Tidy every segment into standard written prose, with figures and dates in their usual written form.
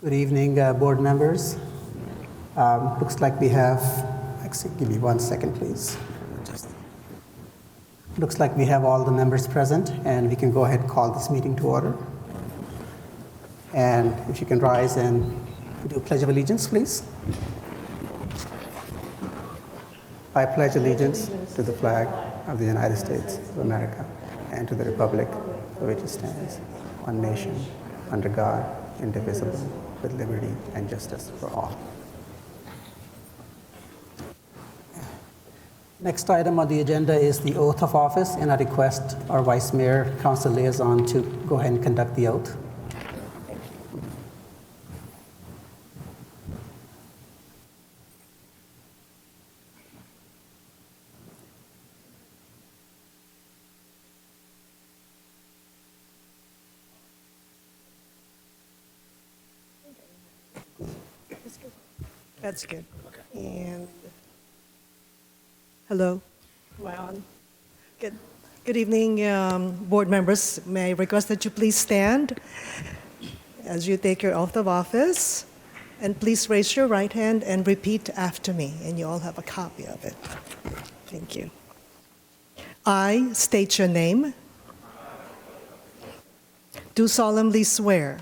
Good evening, board members. Looks like we have, actually, give me 1 second, please. Looks like we have all the members present, and we can go ahead and call this meeting to order. And if you can rise and do a Pledge of Allegiance, please. I pledge allegiance to the flag of the United States of America and to the republic for which it stands, one nation, under God, indivisible, with liberty and justice for all. Next item on the agenda is the oath of office, and I request our Vice Mayor, Council Liaison to go ahead and conduct the oath. That's good. And hello. Wow. Good evening, board members. May I request that you please stand as you take your oath of office, and please raise your right hand and repeat after me, and you all have a copy of it. Thank you. I state your name. Do solemnly swear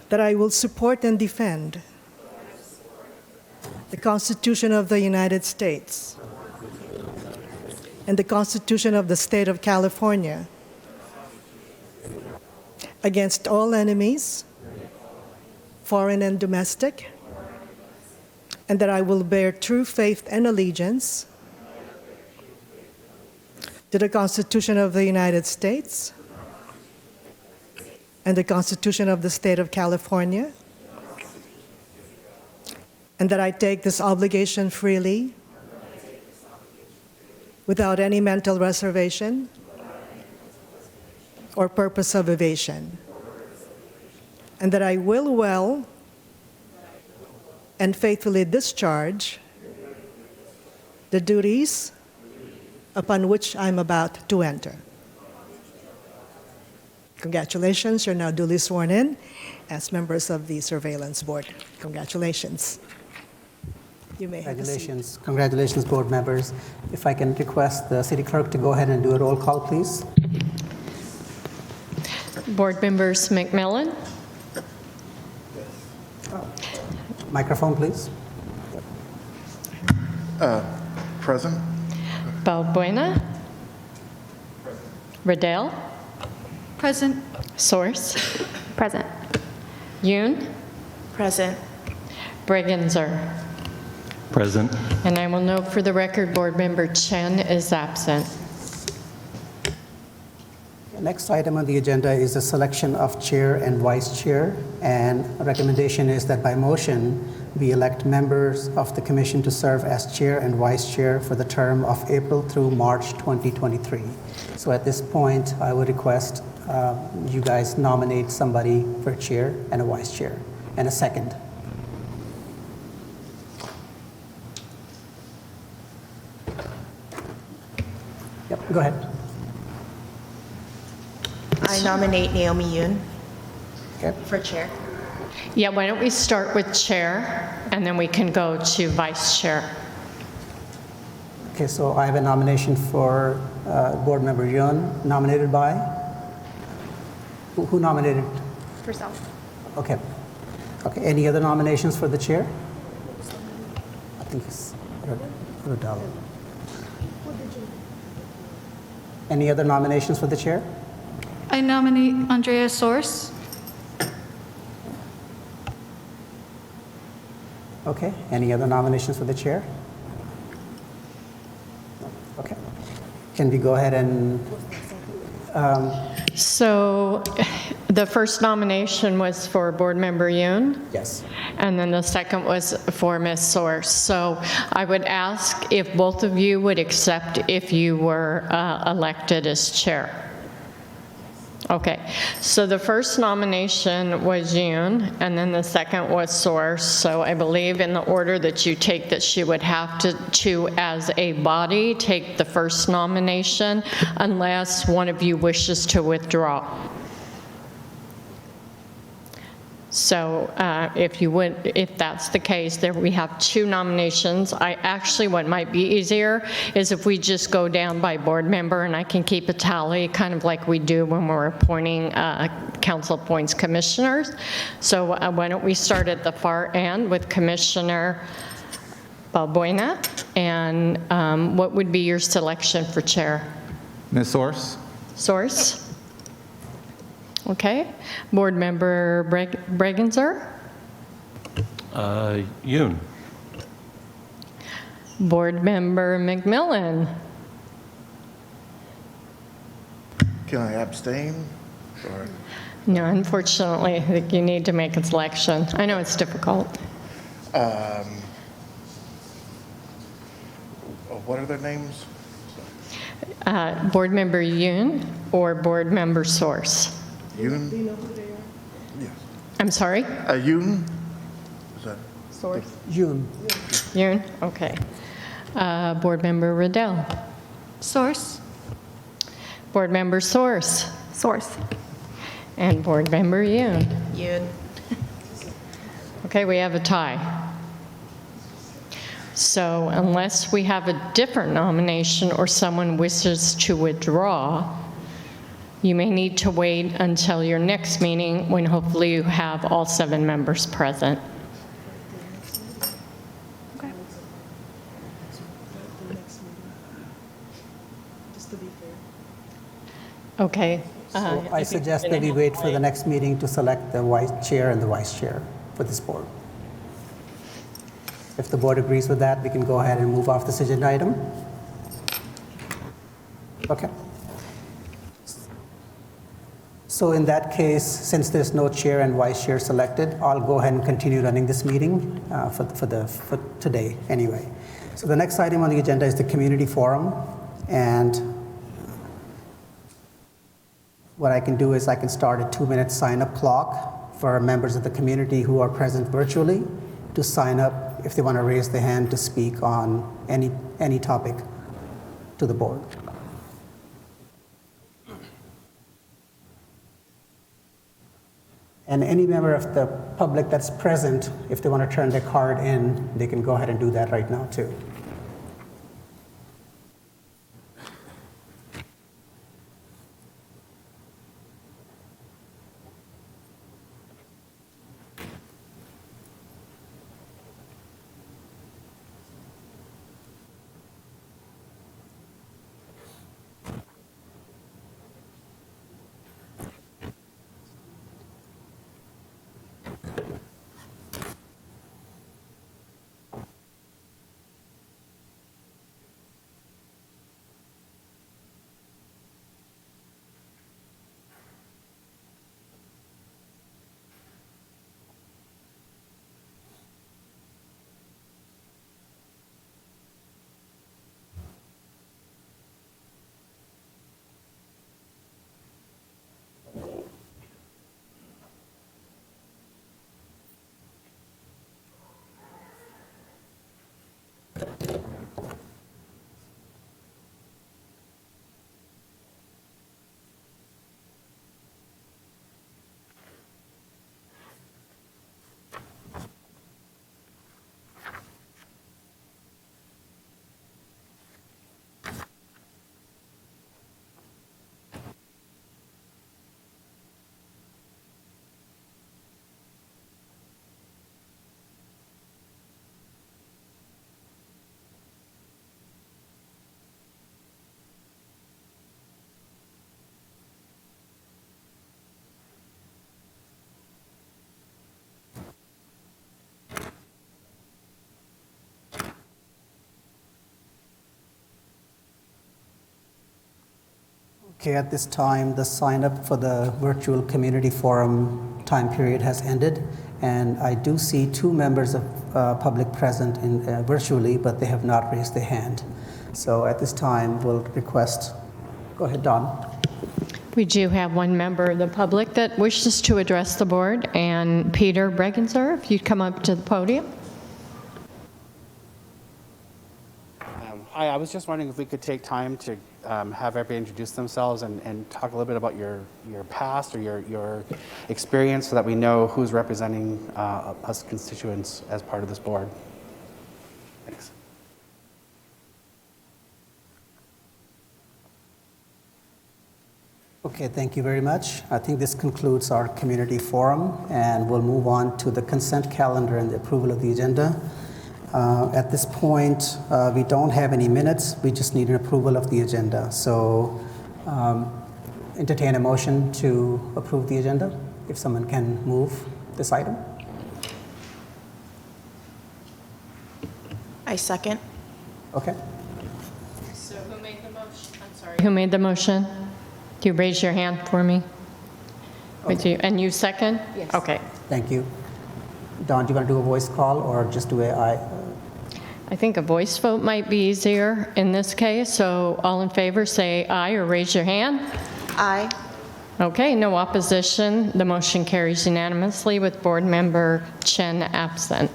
that I will support and defend the Constitution of the United States and the Constitution of the State of California against all enemies, foreign and domestic, and that I will bear true faith and allegiance to the Constitution of the United States and the Constitution of the State of California, and that I take this obligation freely, without any mental reservation or purpose of evasion, and that I will well and faithfully discharge the duties upon which I'm about to enter. Congratulations, you're now duly sworn in as members of the Surveillance Board. Congratulations. You may have a seat. Congratulations, board members. If I can request the city clerk to go ahead and do a roll call, please. Board members McMillan. Microphone, please. Present. Balbuena. Riddell. Present. Sorce. Present. Yoon. Present. Breckinser. Present. And I will note for the record, board member Chen is absent. The next item on the agenda is the selection of chair and vice chair, and a recommendation is that by motion, we elect members of the commission to serve as chair and vice chair for the term of April through March 2023. So at this point, I would request you guys nominate somebody for chair and a vice chair, and a second. Yep, go ahead. I nominate Naomi Yoon Okay. for chair. Yeah, why don't we start with chair, and then we can go to vice chair. Okay, so I have a nomination for board member Yoon, nominated by? Who nominated? Herself. Okay. Okay, any other nominations for the chair? I think it's Riddell. Any other nominations for the chair? I nominate Andrea Sorce. Okay, any other nominations for the chair? Okay. Can we go ahead and, So the first nomination was for board member Yoon. yes. And then the second was for Ms. Sorce. So I would ask if both of you would accept if you were elected as chair. Okay, so the first nomination was Yoon, and then the second was Sorce. So I believe in the order that you take that she would have to as a body, take the first nomination unless one of you wishes to withdraw. So if that's the case, there we have 2 nominations. What might be easier is if we just go down by board member, and I can keep a tally, kind of like we do when we're appointing, council appoints commissioners. So why don't we start at the far end with Commissioner Balbuena, and what would be your selection for chair? Ms. Sorce? Sorce? Okay. Board Member Breckinser? Yoon. Board Member McMillan? Can I abstain? Or No, unfortunately, I think you need to make a selection. I know it's difficult. what are their names? Board Member Yoon or Board Member Sorce? Yoon? Yes. I'm sorry? Yoon? Is that? June. Yoon? Okay. Board Member Riddell? Source. Board Member Sorce? Sorce. And Board Member Yoon? Yoon. Okay, we have a tie. So unless we have a different nomination or someone wishes to withdraw, you may need to wait until your next meeting when hopefully you have all 7 members present. Okay. Okay. So I suggest that we wait for the next meeting to select the vice chair and the vice chair for this board. If the board agrees with that, we can go ahead and move off this agenda item. Okay. So in that case, since there's no chair and vice chair selected, I'll go ahead and continue running this meeting for today anyway. So the next item on the agenda is the community forum, and what I can do is I can start a 2-minute sign-up clock for members of the community who are present virtually to sign up if they want to raise their hand to speak on any topic to the board. And any member of the public that's present, if they want to turn their card in, they can go ahead and do that right now too. Okay, at this time, the sign up for the virtual community forum time period has ended, and I do see 2 members of public present virtually, but they have not raised their hand. So at this time, we'll request, go ahead, Don. We do have 1 member of the public that wishes to address the board, and Peter Breckinser, if you'd come up to the podium. I was just wondering if we could take time to have everybody introduce themselves and talk a little bit about your past or your experience so that we know who's representing us constituents as part of this board. Thanks. Okay, thank you very much. I think this concludes our community forum, and we'll move on to the consent calendar and the approval of the agenda. At this point, we don't have any minutes. We just need an approval of the agenda. So entertain a motion to approve the agenda, if someone can move this item. I second. Okay. So who made the motion? I'm sorry. Who made the motion? Do you raise your hand for me? Would you, and you second? Yes. Okay. Thank you. Don, do you want to do a voice call or just do I think a voice vote might be easier in this case, so all in favor say aye or raise your hand. Aye. Okay, no opposition. The motion carries unanimously with Board Member Chen absent.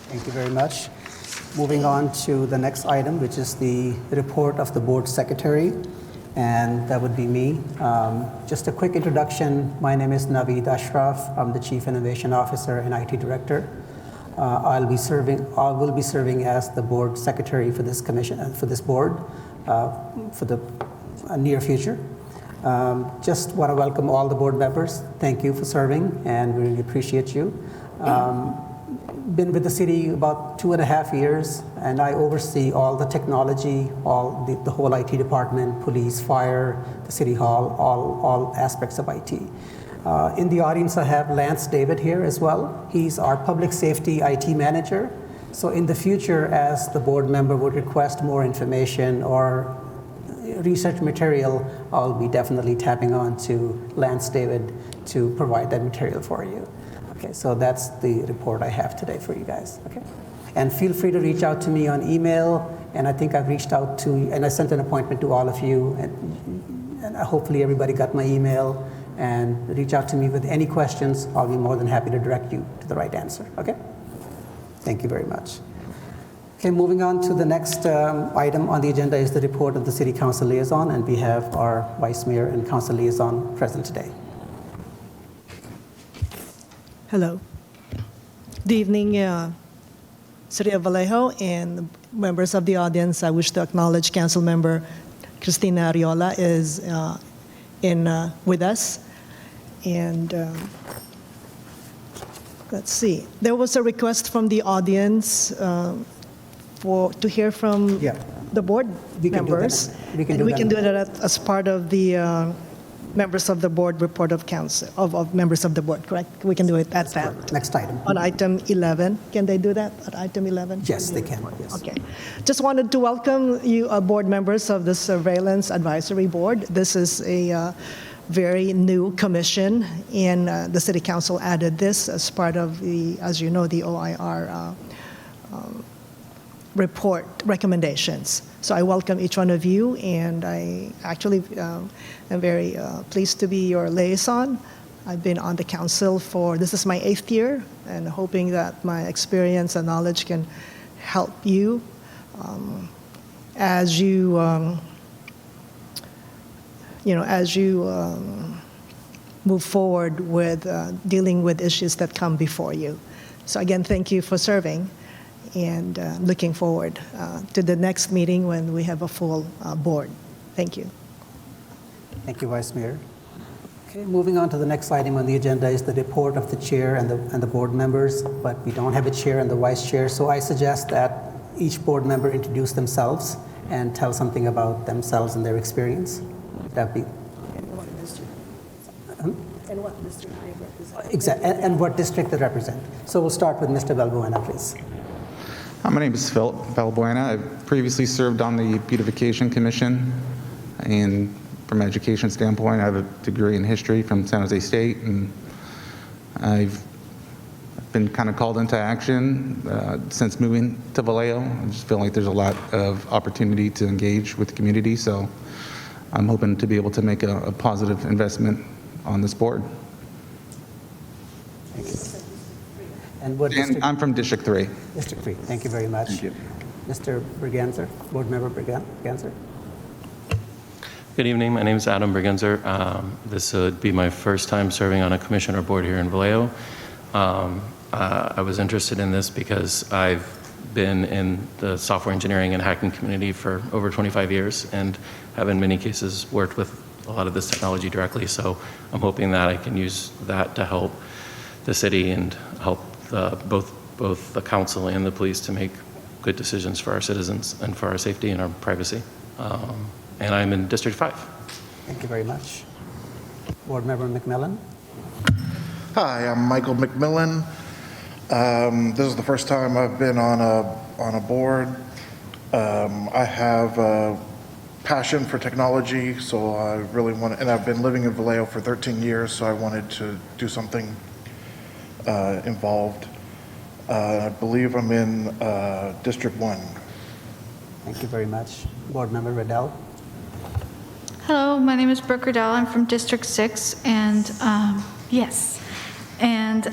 Thank you very much. Moving on to the next item, which is the report of the board secretary, and that would be me. Just a quick introduction. My name is Naveed Ashraf. I'm the Chief Innovation Officer and IT Director. I will be serving as the board secretary for this commission, for this board, for the near future. Just want to welcome all the board members. Thank you for serving, and we really appreciate you. Been with the city about 2.5 years, and I oversee all the technology, all the whole IT department, police, fire, the city hall, all aspects of IT. In the audience, I have Lance David here as well. He's our public safety IT manager. So in the future, as the board member would request more information or research material, I'll be definitely tapping on to Lance David to provide that material for you. Okay, so that's the report I have today for you guys. Okay, and feel free to reach out to me on email. And I think I've reached out to, and I sent an appointment to all of you, and hopefully everybody got my email. And reach out to me with any questions. I'll be more than happy to direct you to the right answer. Okay? Thank you very much. Okay, moving on to the next item on the agenda is the report of the City Council Liaison, and we have our Vice Mayor and Council Liaison present today. Hello. Good evening, City of Vallejo and members of the audience. I wish to acknowledge Council Member Cristina Ariola is with us. And let's see. There was a request from the audience to hear from the board members. We can do that as part of the members of the board report of council, of members of the board, correct? We can do it at that. Correct. Next item. On item 11. Can they do that at item 11? Yes, they can. Yes. Okay. Just wanted to welcome you, board members of the Surveillance Advisory Board. This is a very new commission, and the City Council added this as part of the, as you know, the OIR report recommendations. So I welcome each one of you, and I actually am very pleased to be your liaison. I've been on the council this is my 8th year, and hoping that my experience and knowledge can help you as you move forward with dealing with issues that come before you. So again, thank you for serving, and looking forward to the next meeting when we have a full board. Thank you. Thank you, Vice Mayor. Okay, moving on to the next item on the agenda is the report of the chair and the board members, but we don't have a chair and the vice chair, so I suggest that each board member introduce themselves and tell something about themselves and their experience. That'd be. And what district they represent. Exactly, and what district they represent. So we'll start with Mr. Balbuena, please. My name is Phil Balbuena. I previously served on the Beautification Commission, and from an education standpoint, I have a degree in history from San Jose State, and I've been kind of called into action since moving to Vallejo. I just feel like there's a lot of opportunity to engage with the community, so I'm hoping to be able to make a positive investment on this board. Thank you. And what district? I'm from District 3. District 3. Thank you very much. Thank you. Mr. Breckinser, Board Member Breckinser. Good evening. My name is Adam Breckinser. This would be my first time serving on a commission or board here in Vallejo. I was interested in this because I've been in the software engineering and hacking community for over 25 years and have in many cases worked with a lot of this technology directly. So I'm hoping that I can use that to help the city and help both the council and the police to make good decisions for our citizens and for our safety and our privacy. And I'm in District 5. Thank you very much. Board Member McMillan. Hi, I'm Michael McMillan. This is the first time I've been on a board. I have a passion for technology, so I really want, and I've been living in Vallejo for 13 years, so I wanted to do something involved. I believe I'm in District 1. Thank you very much. Board Member Riddell. Hello, my name is Brooke Riddell. I'm from District 6, and yes. And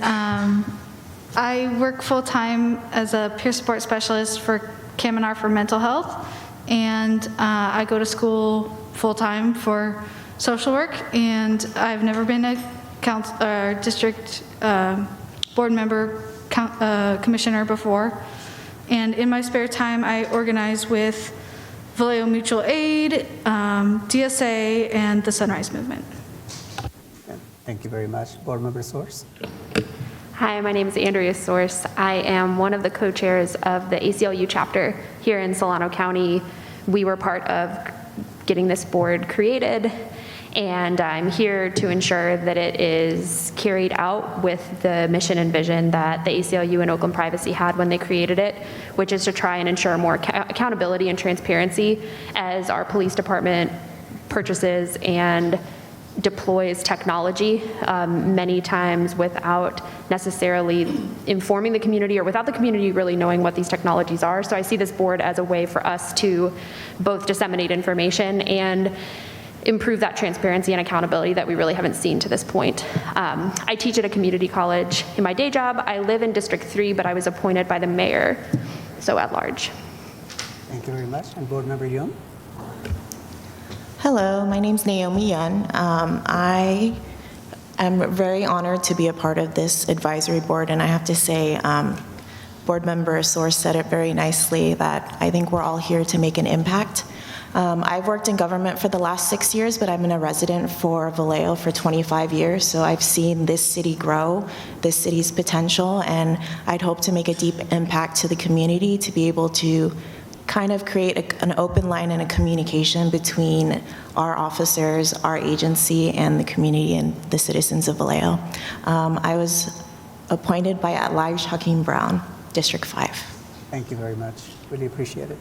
I work full-time as a peer support specialist for Kaminar for mental health, and I go to school full-time for social work, and I've never been a district board member, commissioner before. And in my spare time, I organize with Vallejo Mutual Aid, DSA, and the Sunrise Movement. Thank you very much. Board Member Sorce. Hi, my name is Andrea Sorce. I am one of the co-chairs of the ACLU chapter here in Solano County. We were part of getting this board created, and I'm here to ensure that it is carried out with the mission and vision that the ACLU and Oakland Privacy had when they created it, which is to try and ensure more accountability and transparency as our police department purchases and deploys technology, many times without necessarily informing the community or without the community really knowing what these technologies are. So I see this board as a way for us to both disseminate information and improve that transparency and accountability that we really haven't seen to this point. I teach at a community college in my day job. I live in District 3, but I was appointed by the mayor, so at large. Thank you very much. And Board Member Yoon. Hello, my name's Naomi Yun. I am very honored to be a part of this advisory board, and I have to say, Board Member Sorce said it very nicely that I think we're all here to make an impact. I've worked in government for the last 6 years, but I've been a resident for Vallejo for 25 years, so I've seen this city grow, this city's potential, and I'd hope to make a deep impact to the community to be able to kind of create an open line and a communication between our officers, our agency, and the community and the citizens of Vallejo. I was appointed by at-large Hakeem Brown, District 5. Thank you very much. Really appreciate it.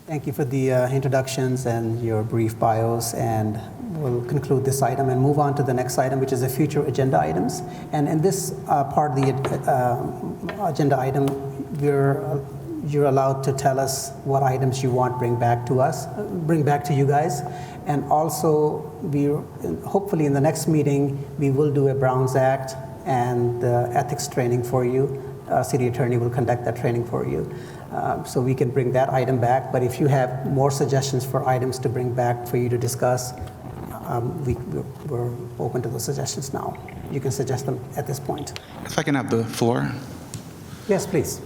Thank you for the introductions and your brief bios, and we'll conclude this item and move on to the next item, which is the future agenda items. And in this part of the agenda item, you're allowed to tell us what items you want bring back to you guys. And also, hopefully in the next meeting, we will do a Browns Act and the ethics training for you. City attorney will conduct that training for you. So we can bring that item back. But if you have more suggestions for items to bring back for you to discuss, we're open to those suggestions now. You can suggest them at this point. If I can have the floor. Yes, please.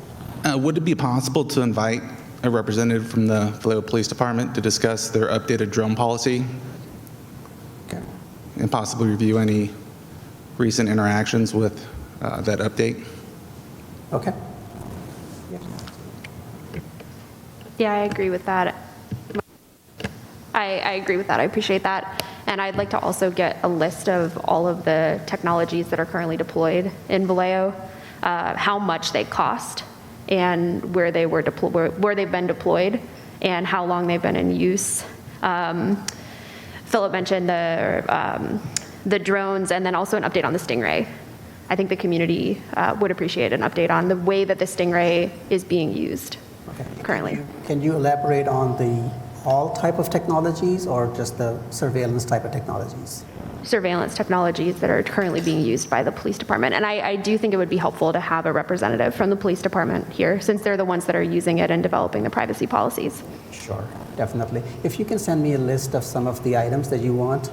Would it be possible to invite a representative from the Vallejo Police Department to discuss their updated drone policy? Okay. And possibly review any recent interactions with that update? Okay. Yeah, I agree with that. I agree with that. I appreciate that. And I'd like to also get a list of all of the technologies that are currently deployed in Vallejo, how much they cost, and where they've been deployed, and how long they've been in use. Philip mentioned the drones, and then also an update on the Stingray. I think the community would appreciate an update on the way that the Stingray is being used currently. Can you elaborate on all type of technologies or just the surveillance type of technologies? surveillance technologies that are currently being used by the police department. And I do think it would be helpful to have a representative from the police department here, since they're the ones that are using it and developing the privacy policies. Sure, definitely. If you can send me a list of some of the items that you want,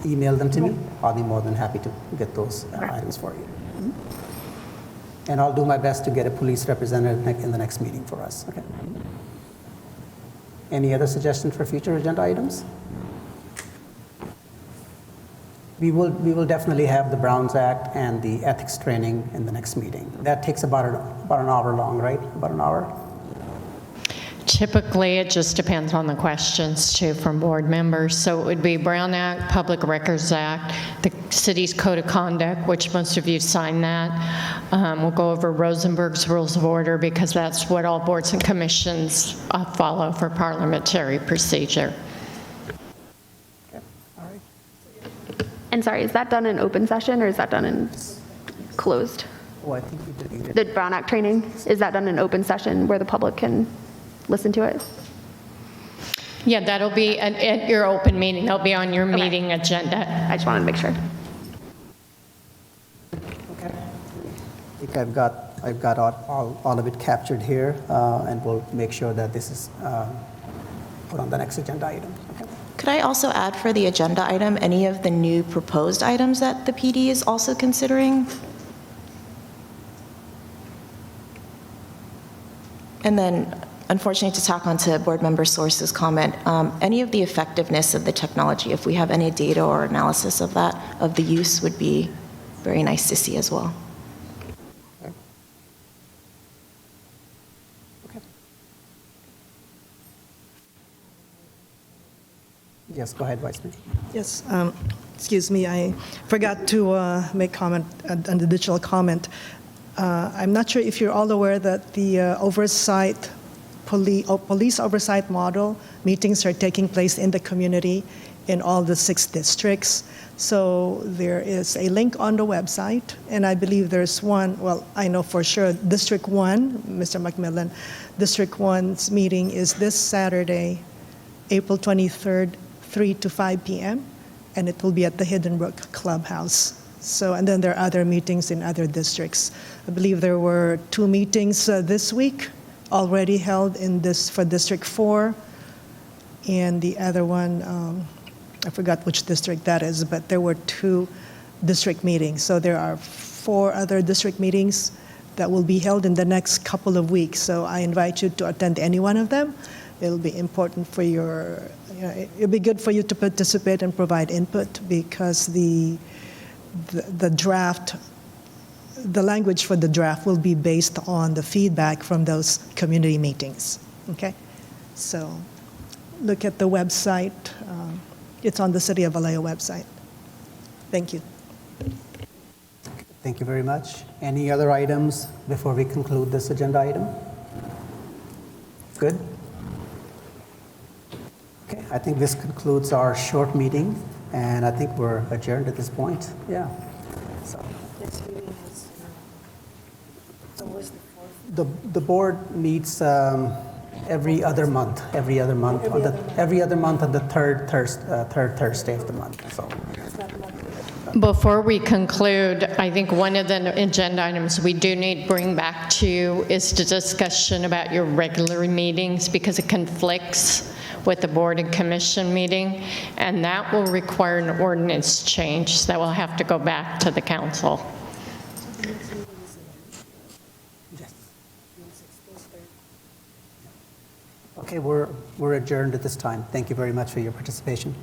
email them to me. I'll be more than happy to get those items for you. And I'll do my best to get a police representative in the next meeting for us. Okay. Any other suggestions for future agenda items? We will definitely have the Browns Act and the ethics training in the next meeting. That takes about an hour long, right? About an hour? Typically, it just depends on the questions, too, from board members. So it would be Brown Act, Public Records Act, the city's Code of Conduct, which most of you signed that. We'll go over Rosenberg's Rules of Order, because that's what all boards and commissions follow for parliamentary procedure. And sorry, is that done in open session or is that done in closed? Oh, I think you did. The Brown Act training, is that done in open session where the public can listen to it? Yeah, that'll be at your open meeting. That'll be on your meeting agenda. I just wanted to make sure. Okay. I think I've got all of it captured here, and we'll make sure that this is put on the next agenda item. Okay. Could I also add for the agenda item any of the new proposed items that the PD is also considering? And then, unfortunately, to tack on to Board Member Sorce's comment, any of the effectiveness of the technology, if we have any data or analysis of that, of the use, would be very nice to see as well. Yes, go ahead, Vice Mayor. Yes, excuse me, I forgot to make comment on the digital comment. I'm not sure if you're all aware that the police oversight model meetings are taking place in the community in all the 6 districts. So there is a link on the website, and I believe there's one, well, I know for sure, District 1, Mr. McMillan, District 1's meeting is this Saturday, April 23rd, 3 to 5 p.m., and it will be at the Hidden Brook Clubhouse. So, and then there are other meetings in other districts. I believe there were 2 meetings this week already held for District 4, and the other one, I forgot which district that is, but there were 2 district meetings. So there are 4 other district meetings that will be held in the next couple of weeks. So I invite you to attend any one of them. It'll be important for it'll be good for you to participate and provide input, because the draft, the language for the draft will be based on the feedback from those community meetings, okay? So look at the website. It's on the City of Vallejo website. Thank you. Thank you very much. Any other items before we conclude this agenda item? Good? Okay, I think this concludes our short meeting, and I think we're adjourned at this point. Yeah. So. Next meeting is always the 4th. The board meets every other month. Every other month on the third Thursday of the month. So. Before we conclude, I think one of the agenda items we do need to bring back to you is the discussion about your regular meetings, because it conflicts with the board and commission meeting, and that will require an ordinance change that will have to go back to the council. Okay, we're adjourned at this time. Thank you very much for your participation.